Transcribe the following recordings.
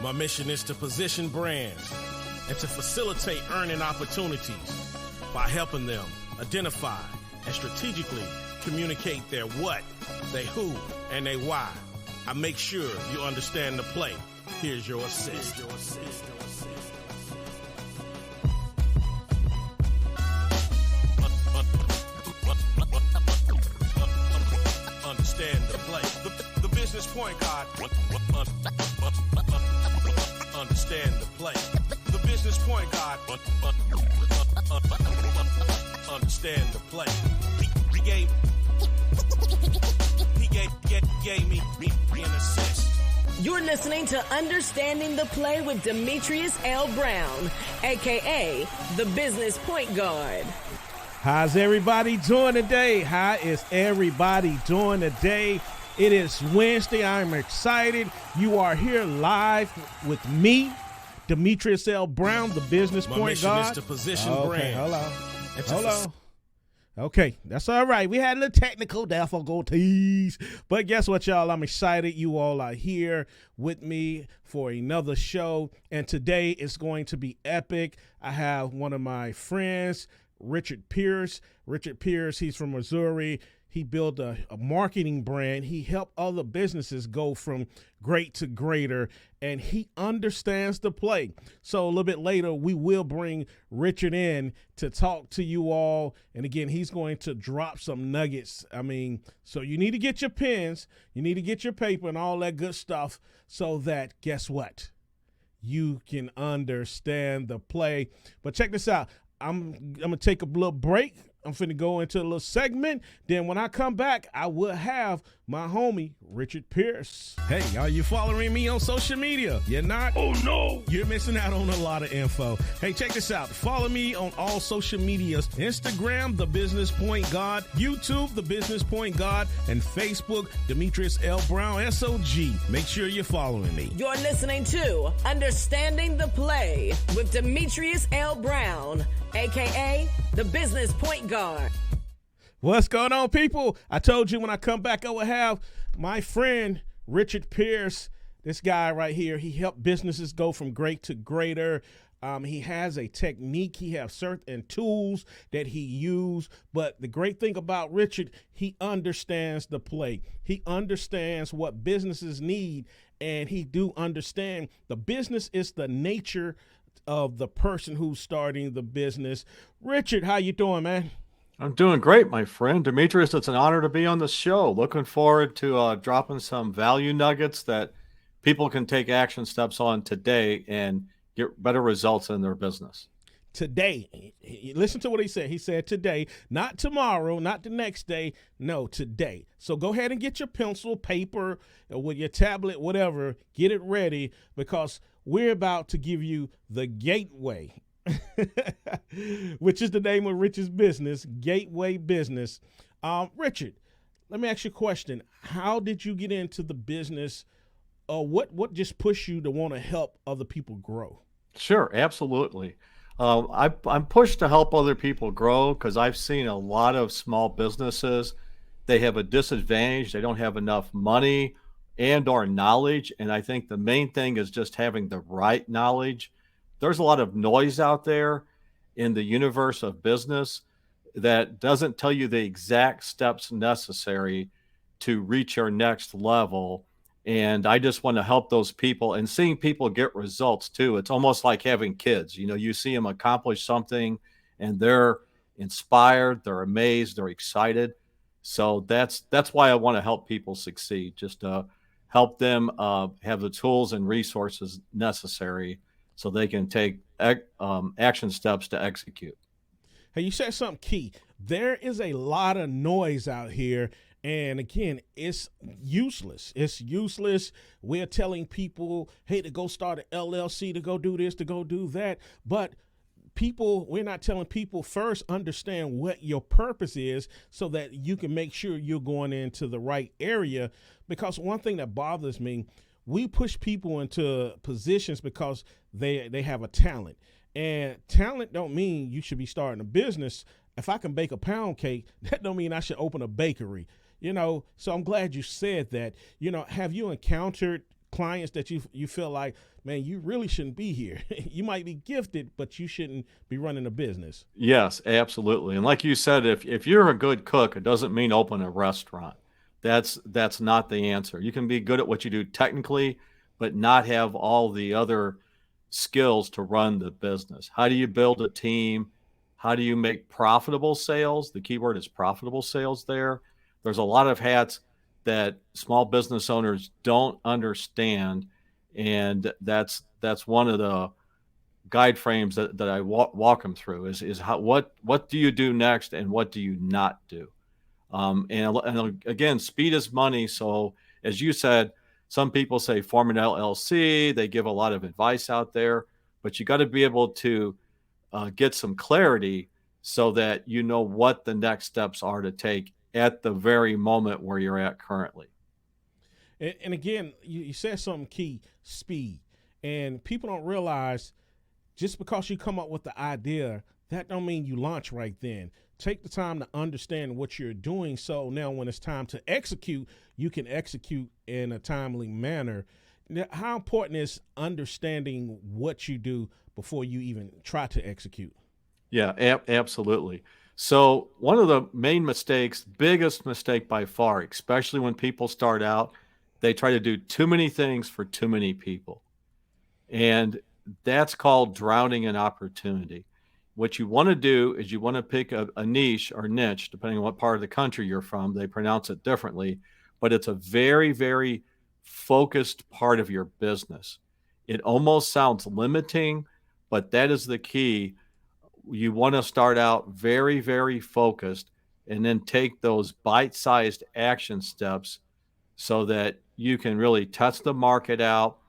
My mission is to position brands and to facilitate earning opportunities by helping them identify and strategically communicate their what, their who, and their why. I make sure you understand the play. Here's your assist. Understand the play. The business point guard. Understand the play. The business point guard. Understand the play. He gave me an assist. You're listening to Understanding the Play with Demetrius L. Brown, a.k.a. the Business Point Guard. How's everybody doing today? How is everybody doing today? It is Wednesday. I'm excited. You are here live with me, Demetrius L. Brown, the Business Point mission Guard. is to position Okay, brands. hold on. Okay, that's all right. We had a little technical difficulties, but guess what, y'all? I'm excited. You all are here with me for another show, and today is going to be epic. I have one of my friends, Richard Pierce. Richard Pierce, he's from Missouri. He built a marketing brand. He helped other businesses go from great to greater, and he understands the play. So a little bit later, we will bring Richard in to talk to you all. And again, he's going to drop some nuggets. So you need to get your pens, you need to get your paper and all that good stuff so that, guess what? You can understand the play. But check this out. I'm going to take a little break. I'm finna go into a little segment. Then when I come back, I will have my homie, Richard Pierce. Hey, are you following me on social media? You're not? Oh, no. You're missing out on a lot of info. Hey, check this out. Follow me on all social medias. Instagram, The Business Point Guard. YouTube, The Business Point Guard. And Facebook, Demetrius L. Brown, SOG. Make sure you're following me. You're listening to Understanding the Play with Demetrius L. Brown, a.k.a. the Business Point Guard. What's going on, people? I told you when I come back, I will have my friend, Richard Pierce. This guy right here, he helped businesses go from great to greater. He has a technique. He has certain tools that he uses. But the great thing about Richard, he understands the play. He understands what businesses need, and he do understand the business is the nature of the person who's starting the business. Richard, how you doing, man? I'm doing great, my friend. Demetrius, it's an honor to be on the show. Looking forward to dropping some value nuggets that people can take action steps on today and get better results in their business. Today, listen to what he said. He said today, not tomorrow, not the next day, no, today. So go ahead and get your pencil, paper, or with your tablet, whatever, get it ready because we're about to give you the gateway, which is the name of Richard's business, Gateway Business. Richard, let me ask you a question. How did you get into the business? What just pushed you to want to help other people grow? Sure, absolutely. I'm pushed to help other people grow because I've seen a lot of small businesses. They have a disadvantage. They don't have enough money and or knowledge. And I think the main thing is just having the right knowledge. There's a lot of noise out there in the universe of business that doesn't tell you the exact steps necessary to reach your next level. And I just want to help those people and seeing people get results too. It's almost like having kids. You know, you see them accomplish something and they're inspired, they're amazed, they're excited. So that's why I want to help people succeed, just to help them have the tools and resources necessary so they can take action steps to execute. Hey, you said something key. There is a lot of noise out here. And again, it's useless. It's useless. We're telling people, hey, to go start an LLC, to go do this, to go do that. But we're not telling people first understand what your purpose is so that you can make sure you're going into the right area. Because one thing that bothers me, we push people into positions because they have a talent. And talent don't mean you should be starting a business. If I can bake a pound cake, that don't mean I should open a bakery. So I'm glad you said that. Have you encountered clients that you feel like, man, you really shouldn't be here. You might be gifted, but you shouldn't be running a business. Yes, absolutely. And like you said, if you're a good cook, it doesn't mean open a restaurant. That's not the answer. You can be good at what you do technically, but not have all the other skills to run the business. How do you build a team? How do you make profitable sales? The key word is profitable sales there. There's a lot of hats that small business owners don't understand, and that's one of the guide frames that I walk them through is how what do you do next and what do you not do. And again, speed is money. So as you said, some people say form an LLC. They give a lot of advice out there, but you got to be able to get some clarity so that you know what the next steps are to take at the very moment where you're at currently. And again, you said something key, speed. And people don't realize just because you come up with the idea, that don't mean you launch right then. Take the time to understand what you're doing, so now when it's time to execute, you can execute in a timely manner. Now, how important is understanding what you do before you even try to execute? Yeah, absolutely. So one of the main mistakes, biggest mistake by far, especially when people start out, they try to do too many things for too many people. And that's called drowning in opportunity. What you want to do is you want to pick a niche or niche, depending on what part of the country you're from. They pronounce it differently, but it's a very, very focused part of your business. It almost sounds limiting, but that is the key. You want to start out very, very focused and then take those bite-sized action steps so that you can really test the market out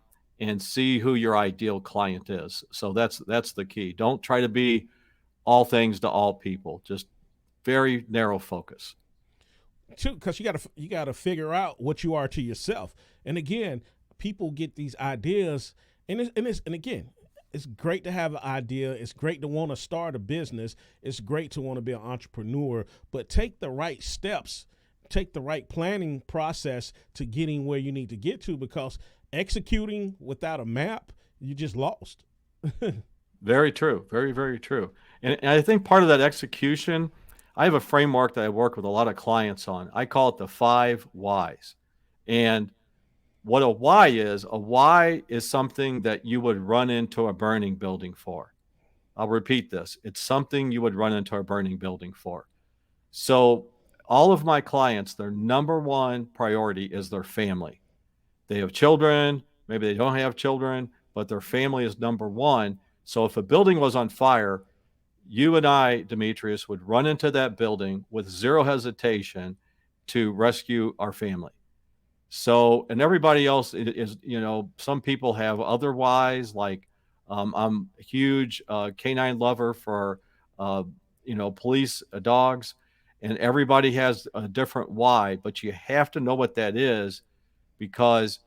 and see who your ideal client is. So that's the key. Don't try to be all things to all people. Just very narrow focus. Too, because you gotta figure out what you are to yourself. And again, people get these ideas, and again, it's great to have an idea. It's great to want to start a business. It's great to want to be an entrepreneur. But take the right steps. Take the right planning process to getting where you need to get to, because executing without a map, you just lost. Very true. Very, very true. And I think part of that execution, I have a framework that I work with a lot of clients on. I call it the 5 whys. And what a why is something that you would run into a burning building for. I'll repeat this. It's something you would run into a burning building for. So all of my clients, their number one priority is their family. They have children, maybe they don't have children, but their family is number one. So if a building was on fire, you and I, Demetrius, would run into that building with zero hesitation to rescue our family. So, and everybody else is, some people have other whys, like I'm a huge canine lover for, police dogs, and everybody has a different why, but you have to know what that is, because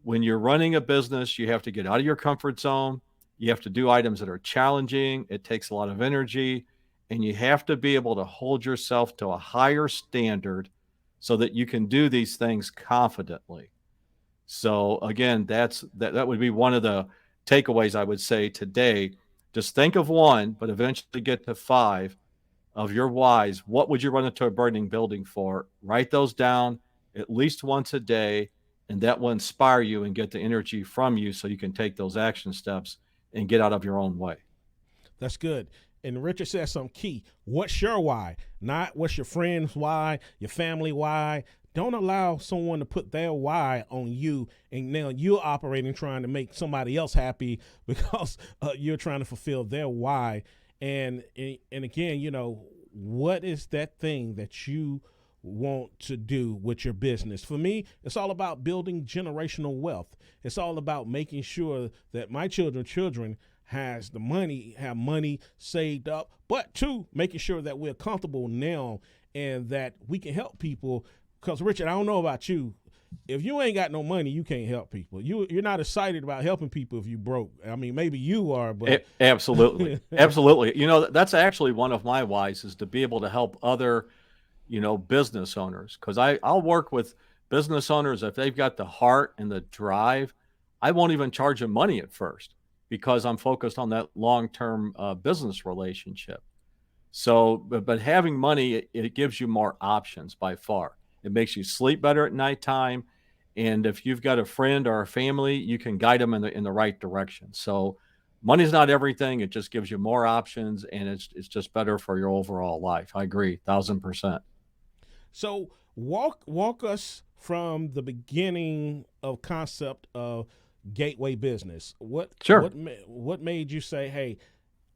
when you're running a business, you have to get out of your comfort zone. You have to do items that are challenging. It takes a lot of energy, and you have to be able to hold yourself to a higher standard so that you can do these things confidently. So again, that would be one of the takeaways I would say today. Just think of one, but eventually get to 5 of your whys. What would you run into a burning building for? Write those down at least once a day, and that will inspire you and get the energy from you so you can take those action steps and get out of your own way. That's good. And Richard says something key. What's your why? Not what's your friend's why, your family why. Don't allow someone to put their why on you, and now you're operating trying to make somebody else happy because you're trying to fulfill their why. And again, what is that thing that you want to do with your business? For me, it's all about building generational wealth. It's all about making sure that my children have money saved up, but 2, making sure that we're comfortable now and that we can help people. Because Richard, I don't know about you, if you ain't got no money, you can't help people. You're not excited about helping people if you broke. I mean, maybe you are, but absolutely, absolutely. That's actually one of my whys, is to be able to help other, business owners. Because I'll work with business owners, if they've got the heart and the drive, I won't even charge them money at first because I'm focused on that long-term business relationship. So, but having money, it gives you more options by far. It makes you sleep better at nighttime. And if you've got a friend or a family, you can guide them in the right direction. So money's not everything. It just gives you more options, and it's just better for your overall life. I agree, 1,000%. So walk us from the beginning of concept of gateway business. Sure. What made you say, "Hey,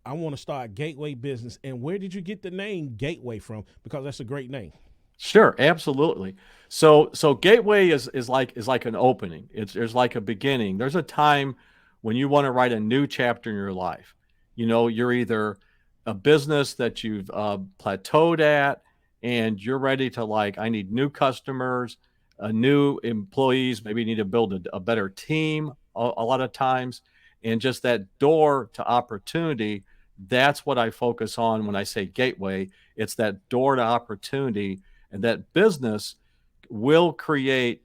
I want to start gateway business," and where did you get the name Gateway from? Because that's a great name. Sure, absolutely. So gateway is like an opening. There's like a beginning. There's a time when you want to write a new chapter in your life. You're either a business that you've plateaued at, and you're ready to, like, I need new customers, new employees. Maybe you need to build a better team a lot of times, and just that door to opportunity. That's what I focus on when I say gateway. It's that door to opportunity, and that business will create,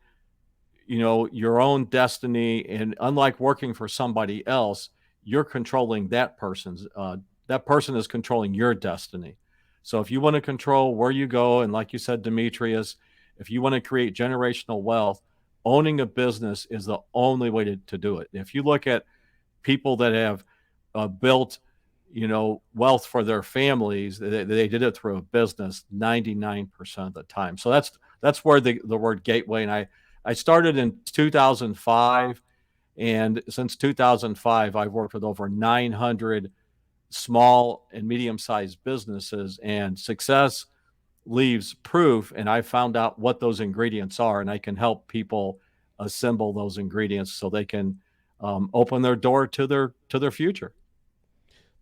your own destiny. And unlike working for somebody else, you're controlling that person is controlling your destiny. So if you want to control where you go, and like you said, Demetrius, if you want to create generational wealth, owning a business is the only way to do it. If you look at people that have built, wealth for their families, they did it through a business 99% of the time. So that's where the word gateway. And I started in 2005, and since 2005, I've worked with over 900 small and medium-sized businesses, and success leaves proof. And I found out what those ingredients are, and I can help people assemble those ingredients so they can open their door to their future.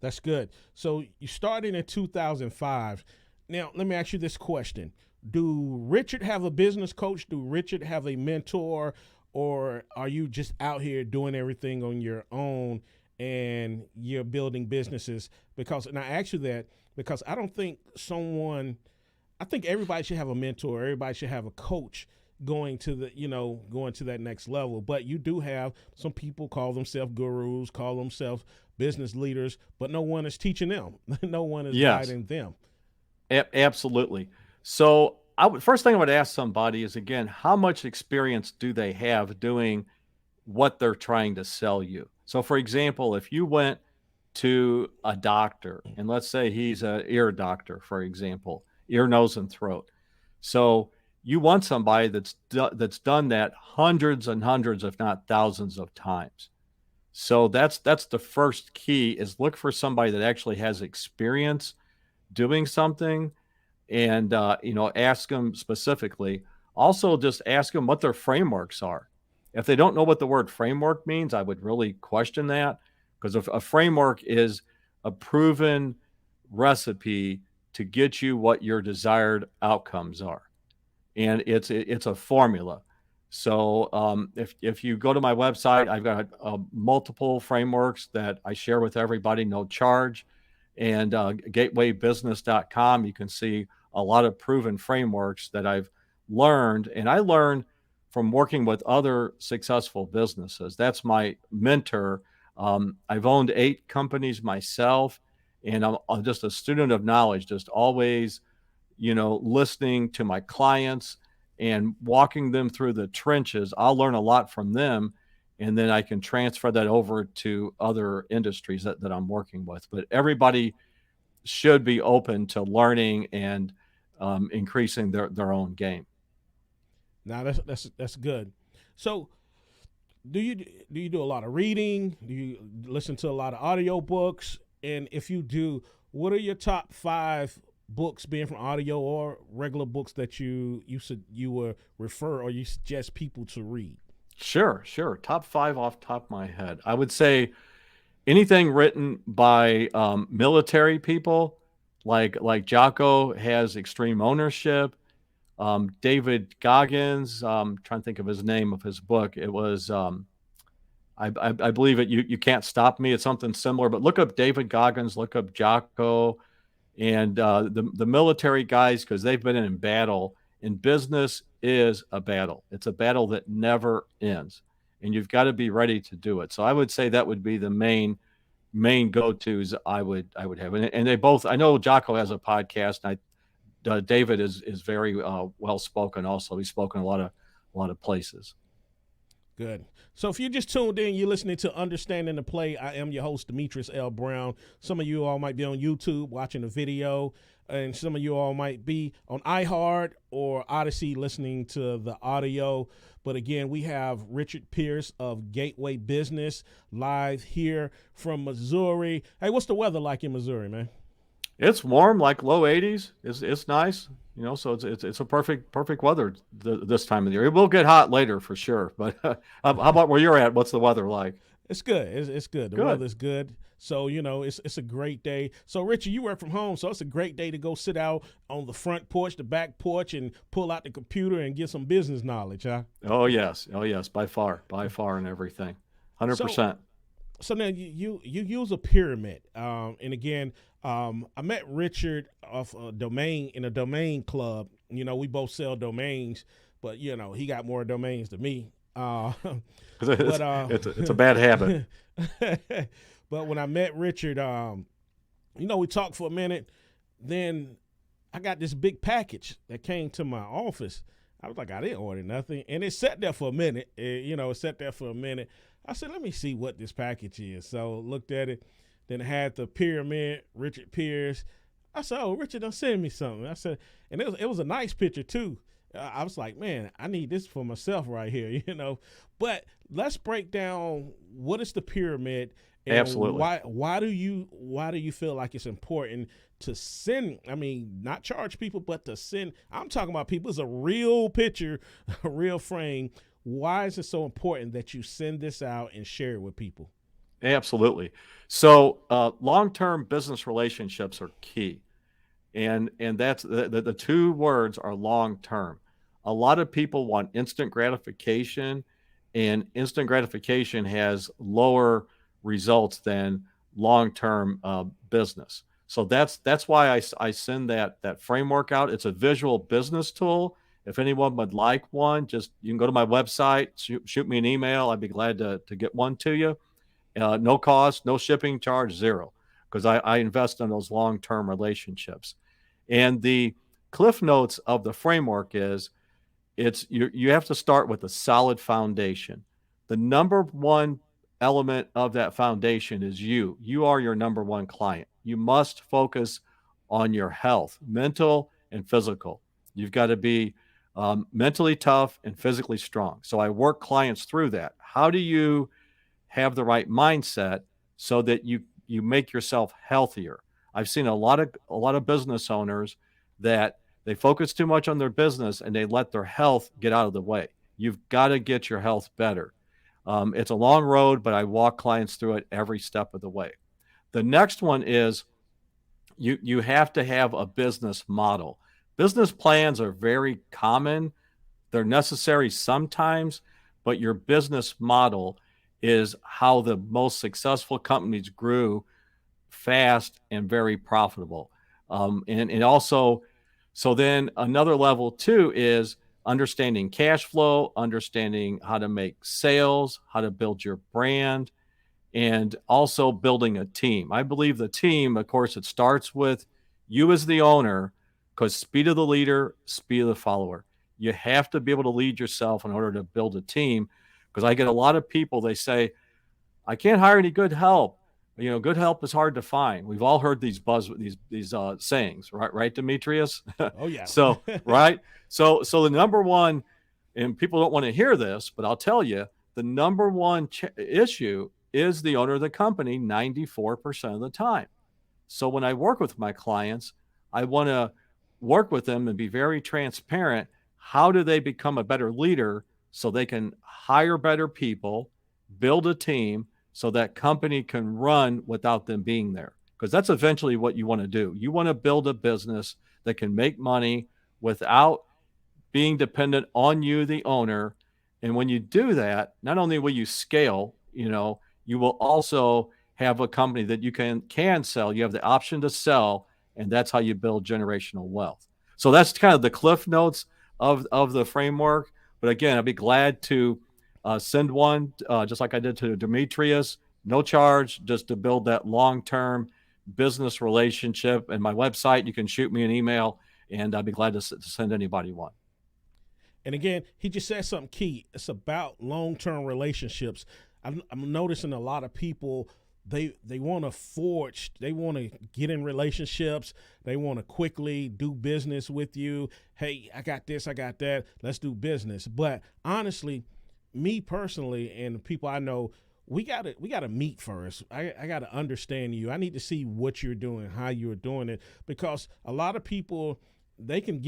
That's good. So you started in 2005. Now, let me ask you this question. Do Richard have a business coach? Do Richard have a mentor? Or are you just out here doing everything on your own and you're building businesses? And I ask you that because I think everybody should have a mentor. Everybody should have a coach going to that next level. But you do have some people call themselves gurus, call themselves business leaders, but no one is teaching them. No one is guiding them. Absolutely. So first thing I would ask somebody is, again, how much experience do they have doing what they're trying to sell you? So for example, if you went to a doctor, and let's say he's an ear doctor, for example, ear, nose, and throat. So you want somebody that's done that hundreds and hundreds, if not thousands of times. So that's the first key, is look for somebody that actually has experience doing something, and ask them specifically. Also, just ask them what their frameworks are. If they don't know what the word framework means, I would really question that, because a framework is a proven recipe to get you what your desired outcomes are, and it's a formula. So if you go to my website, I've got multiple frameworks that I share with everybody, no charge. And gatewaybusiness.com, you can see a lot of proven frameworks that I've learned. And I learned from working with other successful businesses. That's my mentor. I've owned 8 companies myself, and I'm just a student of knowledge, just always, listening to my clients and walking them through the trenches. I'll learn a lot from them, and then I can transfer that over to other industries that I'm working with. But everybody should be open to learning and increasing their own game. Now that's good. So do you do a lot of reading? Do you listen to a lot of audio books? And if you do, what are your top 5 books, being from audio or regular books, that you would refer or you suggest people to read? Sure. Top 5 off the top of my head. I would say anything written by military people, like Jocko has Extreme Ownership. David Goggins, trying to think of his name of his book. It was, I believe it. You Can't Stop Me. It's something similar. But look up David Goggins. Look up Jocko, and the military guys, because they've been in battle. And business is a battle. It's a battle that never ends, and you've got to be ready to do it. So I would say that would be the main go-tos I would have. And they both, I know Jocko has a podcast, and David is very well spoken. Also, he's spoken a lot of places. Good. So if you just tuned in, you're listening to Understanding the Play. I am your host, Demetrius L. Brown. Some of you all might be on YouTube watching the video, and some of you all might be on iHeart or Odyssey listening to the audio. But again, we have Richard Pierce of Gateway Business live here from Missouri. Hey, what's the weather like in Missouri, man? It's warm, like low 80s. It's nice, so it's a perfect weather this time of the year. It will get hot later for sure, but how about where you're at? What's the weather like? It's good. It's good. The weather's good. So, it's a great day. So, Richard, you work from home, so it's a great day to go sit out on the front porch, the back porch, and pull out the computer and get some business knowledge, huh? Oh, yes, by far and everything, 100%. So now you use a pyramid, and again, I met Richard off a domain club. We both sell domains, but he got more domains than me. It's a bad habit. But when I met Richard, we talked for a minute. Then I got this big package that came to my office. I was like, I didn't order nothing, and it sat there for a minute. I said, let me see what this package is. So looked at it. Then it had the pyramid, Richard Pierce. I said, oh, Richard done send me something. I said, and it was a nice picture too. I was like, man, I need this for myself right here, But let's break down what is the pyramid. And absolutely. Why do you feel like it's important to send? I mean, not charge people, but to send. I'm talking about people. It's a real picture, a real frame. Why is it so important that you send this out and share it with people? Absolutely. So long-term business relationships are key. And that's the two words are long-term. A lot of people want instant gratification, and instant gratification has lower results than long-term business. So that's why I send that framework out. It's a visual business tool. If anyone would like one, you can go to my website, shoot me an email. I'd be glad to get one to you. No cost, no shipping charge, zero, because I invest in those long-term relationships. And the cliff notes of the framework is you have to start with a solid foundation. The number one element of that foundation is you. You are your number one client. You must focus on your health, mental and physical. You've got to be mentally tough and physically strong. So I work clients through that. How do you have the right mindset so that you make yourself healthier? I've seen a lot of business owners that they focus too much on their business and they let their health get out of the way. You've got to get your health better. It's a long road, but I walk clients through it every step of the way. The next one is you have to have a business model. Business plans are very common. They're necessary sometimes, but your business model is how the most successful companies grew fast and very profitable. And also, so then another level too is understanding cash flow, understanding how to make sales, how to build your brand, and also building a team. I believe the team, of course, it starts with you as the owner, because speed of the leader, speed of the follower. You have to be able to lead yourself in order to build a team, because I get a lot of people, they say, I can't hire any good help. Good help is hard to find. We've all heard these sayings, right, Demetrius? Oh yeah. So right. So the number one, and people don't want to hear this, but I'll tell you, the number one issue is the owner of the company 94% of the time. So when I work with my clients, I want to work with them and be very transparent. How do they become a better leader so they can hire better people, build a team, so that company can run without them being there? Because that's eventually what you want to do. You want to build a business that can make money without being dependent on you, the owner. And when you do that, not only will you scale, you will also have a company that you can sell. You have the option to sell, and that's how you build generational wealth. So that's kind of the cliff notes of the framework. But again, I'd be glad to send one, just like I did to Demetrius, no charge, just to build that long-term business relationship. And my website, you can shoot me an email, and I'd be glad to send anybody one. And again, he just said something key. It's about long-term relationships. I'm noticing a lot of people, they want to forge, they want to get in relationships. They want to quickly do business with you. Hey, I got this, I got that. Let's do business. But honestly, me personally and the people I know, we gotta meet first. I gotta understand you. I need to see what you're doing, how you're doing it, because a lot of people, they can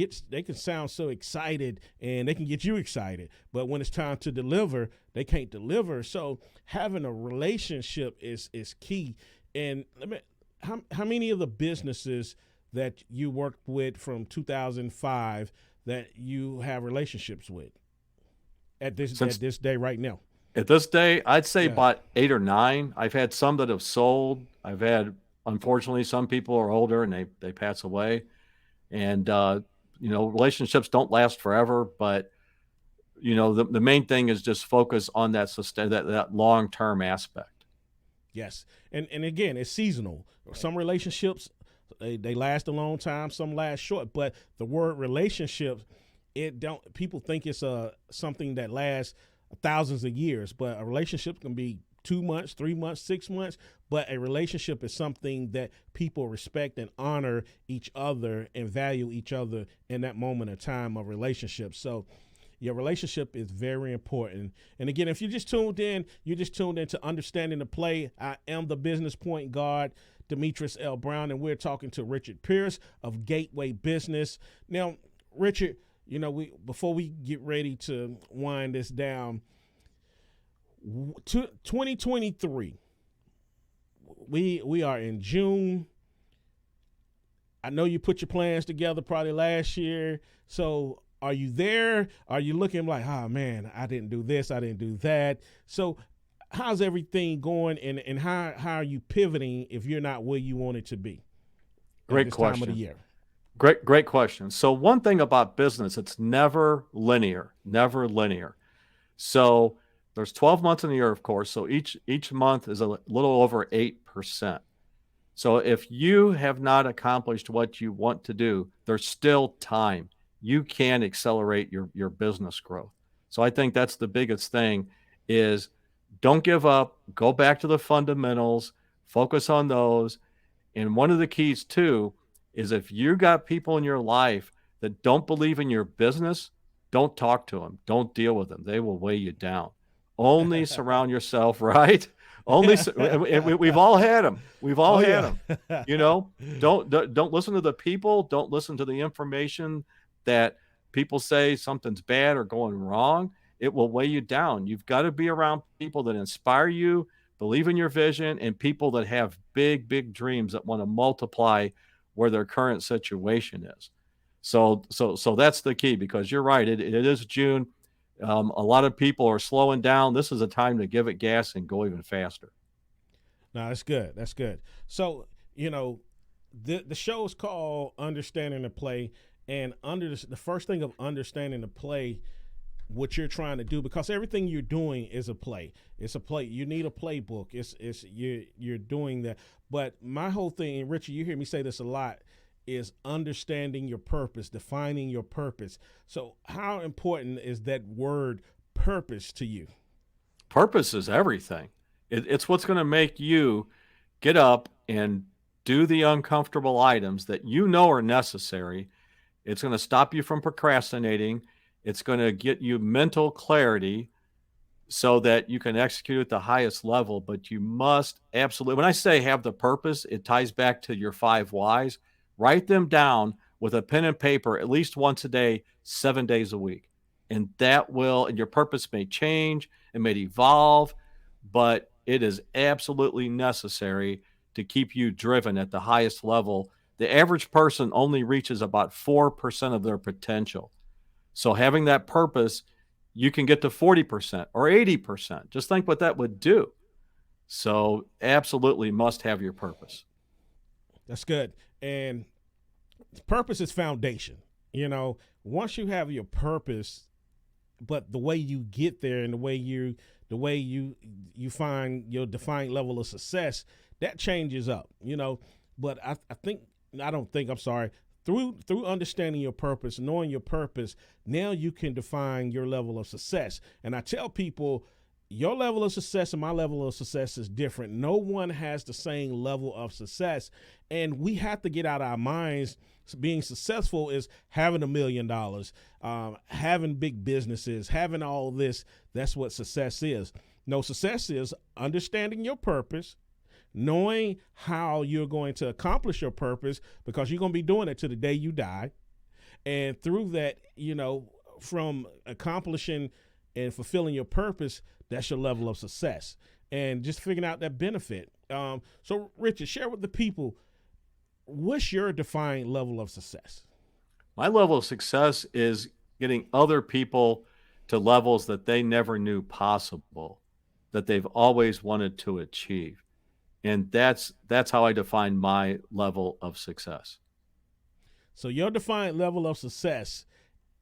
sound so excited and they can get you excited, but when it's time to deliver, they can't deliver. So having a relationship is key. And how many of the businesses that you worked with from 2005 that you have relationships with at this day right now? At this day, I'd say about 8 or 9. I've had some that have sold. I've had, unfortunately, some people are older and they pass away. And, relationships don't last forever, but, the main thing is just focus on that long-term aspect. Yes. And again, it's seasonal. Some relationships, they last a long time, some last short, but the word relationship, people think it's something that lasts thousands of years, but a relationship can be 2 months, 3 months, 6 months, but a relationship is something that people respect and honor each other and value each other in that moment of time of relationship. So your relationship is very important. And again, if you just tuned in, you're just tuned into Understanding the Play. I am the business point guard, Demetrius L. Brown, and we're talking to Richard Pierce of Gateway Business. Now, Richard, before we get ready to wind this down, 2023, we are in June. I know you put your plans together probably last year. So are you there? Are you looking like, oh man, I didn't do this, I didn't do that? So how's everything going, and how are you pivoting if you're not where you want it to be? Great question. Time of the year. Great question. So one thing about business, it's never linear. So there's 12 months in the year, of course. So each month is a little over 8%. So if you have not accomplished what you want to do, there's still time. You can accelerate your business growth. So I think that's the biggest thing is don't give up. Go back to the fundamentals. Focus on those. And one of the keys too is if you got people in your life that don't believe in your business, don't talk to them. Don't deal with them. They will weigh you down. Only surround yourself, right? We've all had them. We've all had them. Don't listen to the people. Don't listen to the information that people say something's bad or going wrong. It will weigh you down. You've got to be around people that inspire you, believe in your vision, and people that have big, big dreams that want to multiply where their current situation is. So that's the key, because you're right. It is June. A lot of people are slowing down. This is a time to give it gas and go even faster. No, that's good. That's good. So, the show is called Understanding the Play, and the first thing of understanding the play, what you're trying to do, because everything you're doing is a play. It's a play. You need a playbook. You're doing that. But my whole thing, and Richard, you hear me say this a lot, is understanding your purpose, defining your purpose. So how important is that word purpose to you? Purpose is everything. It's what's going to make you get up and do the uncomfortable items that are necessary. It's going to stop you from procrastinating. It's going to get you mental clarity so that you can execute at the highest level. But you must absolutely, when I say have the purpose, it ties back to your 5 whys. Write them down with a pen and paper at least once a day, 7 days a week. And and your purpose may change, it may evolve, but it is absolutely necessary to keep you driven at the highest level. The average person only reaches about 4% of their potential. So having that purpose, you can get to 40% or 80%. Just think what that would do. So absolutely must have your purpose. That's good. And purpose is foundation. Once you have your purpose, but the way you get there and the way you find your defined level of success, that changes up, But I'm sorry. Through understanding your purpose, knowing your purpose, now you can define your level of success. And I tell people, your level of success and my level of success is different. No one has the same level of success. And we have to get out of our minds. Being successful is having $1 million, having big businesses, having all this. That's what success is. No, success is understanding your purpose, knowing how you're going to accomplish your purpose, because you're going to be doing it to the day you die. And through that, from accomplishing and fulfilling your purpose, that's your level of success. And just figuring out that benefit. So, Richard, share with the people, what's your defined level of success? My level of success is getting other people to levels that they never knew possible, that they've always wanted to achieve. And that's how I define my level of success. So your defined level of success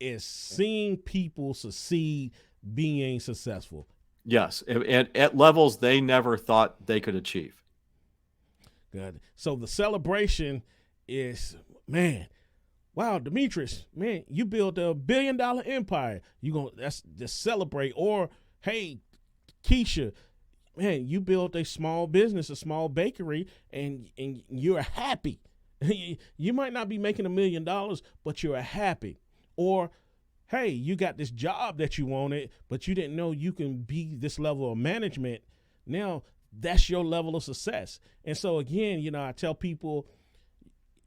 is seeing people succeed, being successful. Yes, at levels they never thought they could achieve. Good. So the celebration is, man, wow, Demetrius, man, you built a $1 billion empire. That's just celebrate. Or, hey, Keisha, man, you built a small business, a small bakery, and you're happy. You might not be making $1 million, but you're happy. Or, hey, you got this job that you wanted, but you didn't know you can be this level of management. Now, that's your level of success. And so, again, I tell people,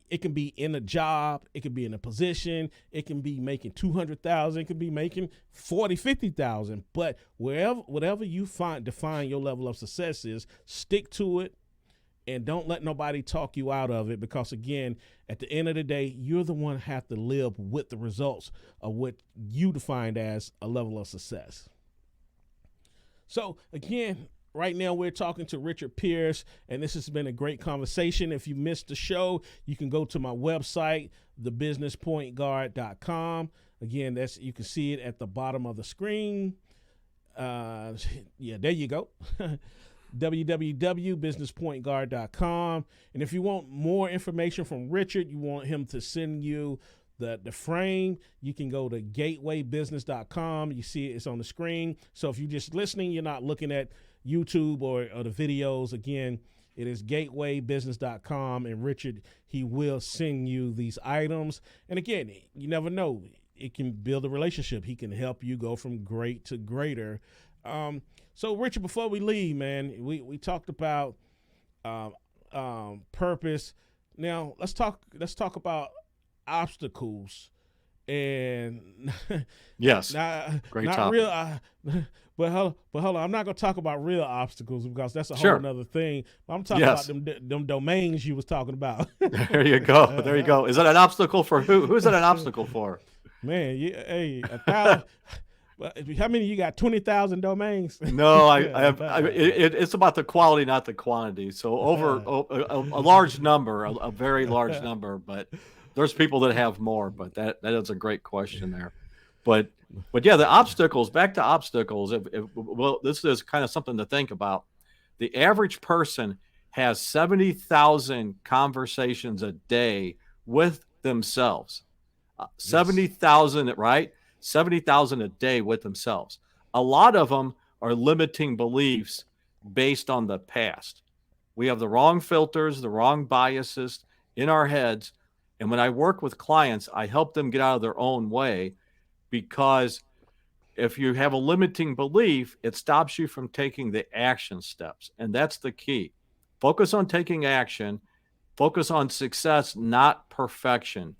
it can be in a job, it can be in a position, it can be making $200,000, it can be making $40,000, $50,000. But whatever you define your level of success is, stick to it and don't let nobody talk you out of it. Because again, at the end of the day, you're the one who have to live with the results of what you defined as a level of success. So again, right now, we're talking to Richard Pierce, and this has been a great conversation. If you missed the show, you can go to my website, thebusinesspointguard.com. Again, you can see it at the bottom of the screen. There you go. www.businesspointguard.com. And if you want more information from Richard, you want him to send you the frame, you can go to gatewaybusiness.com. You see it's on the screen. So if you're just listening, you're not looking at YouTube or the videos, again, it is gatewaybusiness.com, and Richard, he will send you these items. And again, you never know, it can build a relationship. He can help you go from great to greater. So Richard, before we leave, man, we talked about purpose. Now let's talk about obstacles. And yes, great topic. Real, but hold on, I'm not gonna talk about real obstacles because that's a whole nother thing. I'm talking about them domains you was talking about. There you go. There you go. Is that an obstacle for who? Who's that an obstacle for? Man, hey, 1,000. How many you got? 20,000 domains? No, it's about the quality, not the quantity. So over a large number, a very large number, but there's people that have more. But that is a great question there. But yeah, the obstacles. Back to obstacles. Well, this is kind of something to think about. The average person has 70,000 conversations a day with themselves. 70,000, right? 70,000 a day with themselves. A lot of them are limiting beliefs based on the past. We have the wrong filters, the wrong biases in our heads. And when I work with clients, I help them get out of their own way, because if you have a limiting belief, it stops you from taking the action steps. And that's the key. Focus on taking action. Focus on success, not perfection.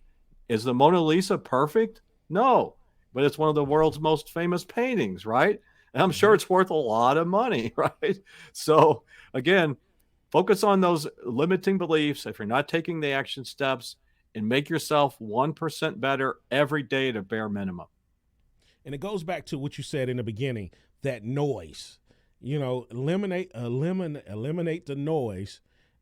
Is the Mona Lisa perfect? No. But it's one of the world's most famous paintings, right? And I'm sure it's worth a lot of money, right? So again, focus on those limiting beliefs. If you're not taking the action steps, and make yourself 1% better every day at a bare minimum. And it goes back to what you said in the beginning, that noise. Eliminate the noise,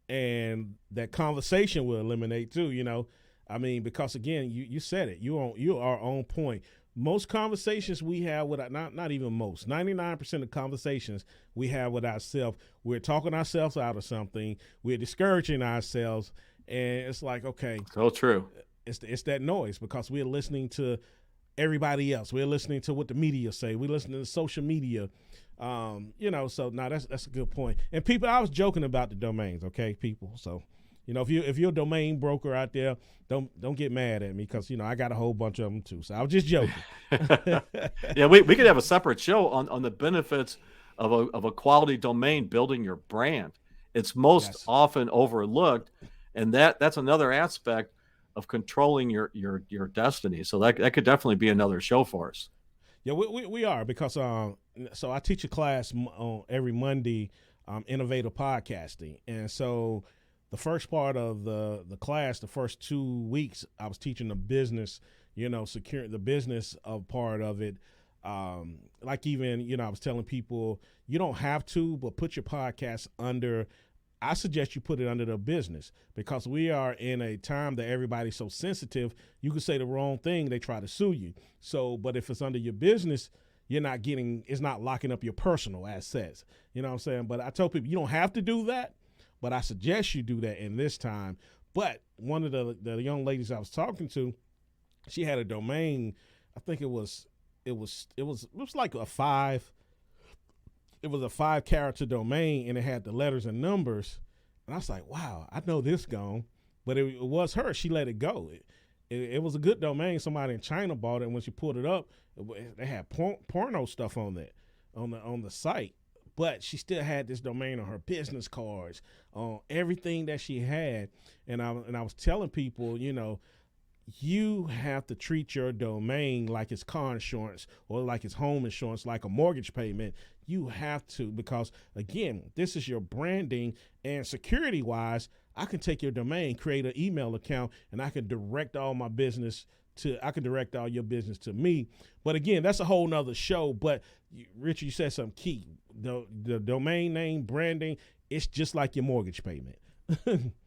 and that conversation will eliminate too. I mean, because again, you said it. You are on point. Most conversations we have with not even most 99% of conversations we have with ourselves, we're talking ourselves out of something. We're discouraging ourselves, and it's like, okay, So true. it's that noise because we're listening to everybody else. We're listening to what the media say. We're listening to social media. So now that's a good point. And people, I was joking about the domains, okay, people. So, if you're a domain broker out there, don't get mad at me because I got a whole bunch of them too. So I was just joking. Yeah, we could have a separate show on the benefits of a quality domain building your brand. It's most often overlooked, and that's another aspect of controlling your destiny. So that could definitely be another show for us. Yeah, we are because so I teach a class on every Monday, innovative podcasting, and so the first part of the class, the first 2 weeks, I was teaching the business, secure the business of part of it. Like even I was telling people you don't have to, but put your podcast under. I suggest you put it under the business because we are in a time that everybody's so sensitive. You could say the wrong thing, they try to sue you. So, but if it's under your business, it's not locking up your personal assets. You know what I'm saying? But I tell people you don't have to do that, but I suggest you do that in this time. But one of the young ladies I was talking to, she had a domain. I think it was like a 5. It was a 5-character domain, and it had the letters and numbers. And I was like, wow, I know this gone. But it was her. She let it go. It was a good domain. Somebody in China bought it, and when she pulled it up, they had porno stuff on that, on the site. But she still had this domain on her business cards, on everything that she had. And I was telling people, you have to treat your domain like it's car insurance or like it's home insurance, like a mortgage payment. You have to, because again, this is your branding, and security wise, I can take your domain, create an email account, and I can direct all your business to me. But again, that's a whole nother show. But Richard, you said something key. The domain name branding, it's just like your mortgage payment.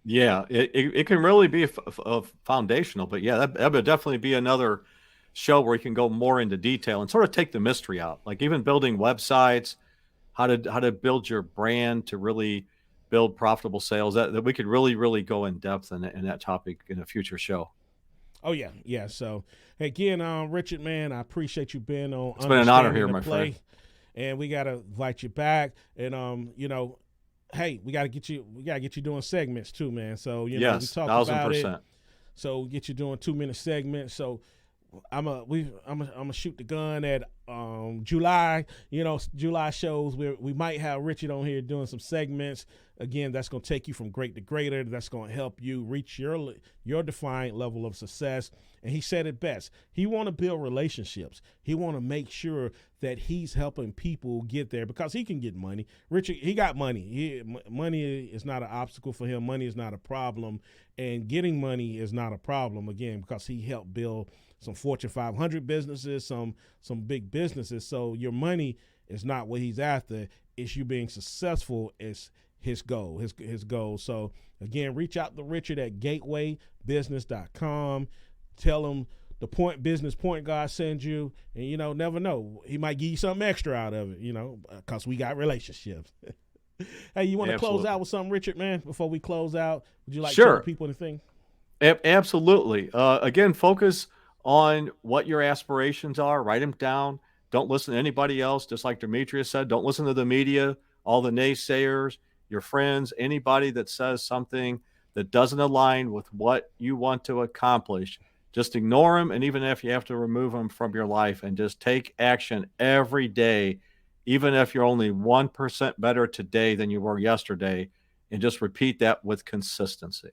Yeah, it can really be a foundational, but yeah, that would definitely be another show where you can go more into detail and sort of take the mystery out, like even building websites, how to build your brand to really build profitable sales. That we could really go in depth in that topic in a future show. Oh yeah. So again, Richard, man, I appreciate you being on. It's been an honor here, my friend. And we gotta invite you back, and hey, we gotta get you doing segments too, man. So we talk 1,000%. about it. So get you doing 2-minute segments. So I'm gonna shoot the gun at July. July shows where we might have Richard on here doing some segments. Again, that's gonna take you from great to greater. That's gonna help you reach your defined level of success. And he said it best. He want to build relationships. He want to make sure that he's helping people get there because he can get money. Richard, he got money. Money is not an obstacle for him. Money is not a problem, and getting money is not a problem again because he helped build some Fortune 500 businesses, some big businesses. So your money is not what he's after. It's you being successful is his goal, his goal. So again, reach out to Richard at gatewaybusiness.com. Tell him the business point God sends you, and never know, he might give you something extra out of it, because we got relationships. Hey, you want to close out with something, Richard, man? Before we close out, would you like to tell people anything? Absolutely. Again, focus on what your aspirations are. Write them down. Don't listen to anybody else. Just like Demetrius said, don't listen to the media, all the naysayers, your friends, anybody that says something that doesn't align with what you want to accomplish. Just ignore them, and even if you have to remove them from your life, and just take action every day, even if you're only 1% better today than you were yesterday, and just repeat that with consistency.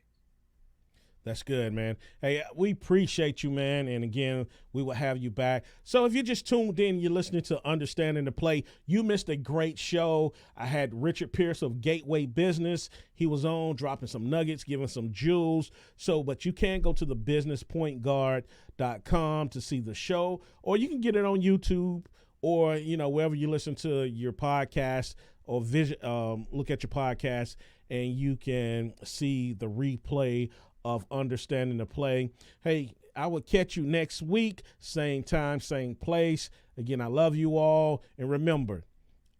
That's good, man. Hey, we appreciate you, man. And again, we will have you back. So if you just tuned in, you're listening to Understanding the Play, you missed a great show. I had Richard Pierce of Gateway Business. He was on dropping some nuggets, giving some jewels. But you can go to the businesspointguard.com to see the show, or you can get it on YouTube, or, wherever you listen to your podcast, or look at your podcast, and you can see the replay of understanding the play. Hey, I will catch you next week, same time, same place. Again, I love you all. And remember,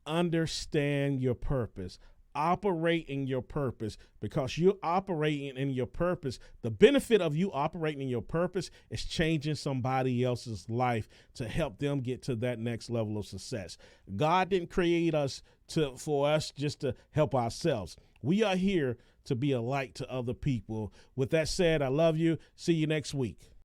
understand your purpose. Operate in your purpose, because you're operating in your purpose. The benefit of you operating in your purpose is changing somebody else's life to help them get to that next level of success. God didn't create us for us just to help ourselves. We are here to be a light to other people. With that said, I love you. See you next week.